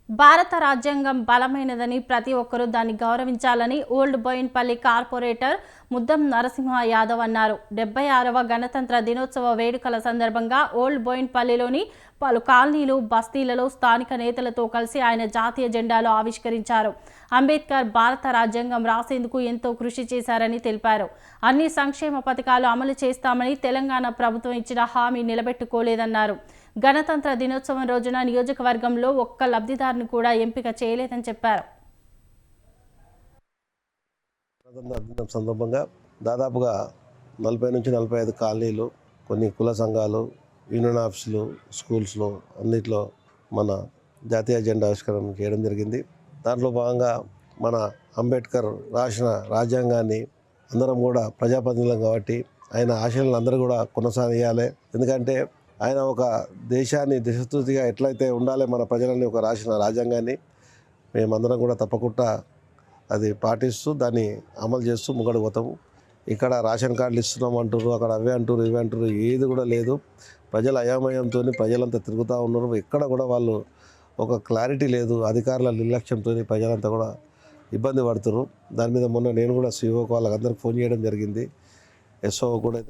భారత రాజ్యాంగం బలమైనదని ప్రతి ఒక్కరూ దాన్ని గౌరవించాలని ఓల్డ్ బోయిన్పల్లి కార్పొరేటర్ ముద్దం నరసింహ యాదవ్ అన్నారు. 76వ గణతంత్ర దినోత్సవ వేడుకల సందర్భంగా ఓల్డ్ బోయిన్పల్లిలోని పలు కాలనీలు, బస్తీలలో స్థానిక నేతలతో కలిసి ఆయన జాతీయ జెండాలు ఆవిష్కరించారు. అంబేద్కర్ భారత రాజ్యాంగం రాసేందుకు ఎంతో కృషి చేశారని తెలిపారు. అన్ని సంక్షేమ పథకాలు అమలు చేస్తామని తెలంగాణ ప్రభుత్వం ఇచ్చిన హామీ నిలబెట్టుకోలేదన్నారు. గణతంత్ర దినోత్సవం రోజున నియోజకవర్గంలో ఒక్క లబ్ధిదారుని కూడా ఎంపిక చేయలేదని చెప్పారు. సందర్భంగా దాదాపుగా 40 నుంచి 45 కాలనీలు, కొన్ని కుల సంఘాలు, యూనియన్ ఆఫీసులు, స్కూల్స్లో అన్నిట్లో మన జాతీయ జెండా ఆవిష్కరణ చేయడం జరిగింది. దాంట్లో భాగంగా మన అంబేద్కర్ రాసిన రాజ్యాంగాన్ని అందరం కూడా ప్రజాప్రతినిధులం కాబట్టి ఆయన ఆశయాలను అందరూ కూడా కొనసాగించాలి. ఎందుకంటే ఆయన ఒక దేశాన్ని దిశసూచిగా ఎట్లయితే ఉండాలి మన ప్రజలని ఒక రాసిన రాజ్యాంగాన్ని మేమందరం కూడా తప్పకుండా అది పాటిస్తూ దాన్ని అమలు చేస్తూ ముంగడు పోతాము. ఇక్కడ రేషన్ కార్డులు ఇస్తున్నాం అంటారు, అక్కడ అవే అంటారు, ఇవే అంటారు, ఏది కూడా లేదు. ప్రజల అయోమయంతో ప్రజలంతా తిరుగుతూ ఉన్నారు. ఎక్కడ కూడా వాళ్ళు ఒక క్లారిటీ లేదు. అధికారుల నిర్లక్ష్యంతో ప్రజలంతా కూడా ఇబ్బంది పడుతున్నారు. దాని మీద మొన్న నేను కూడా సిఓ వాళ్ళకి అందరికి ఫోన్ చేయడం జరిగింది, ఎస్ఓ కూడా.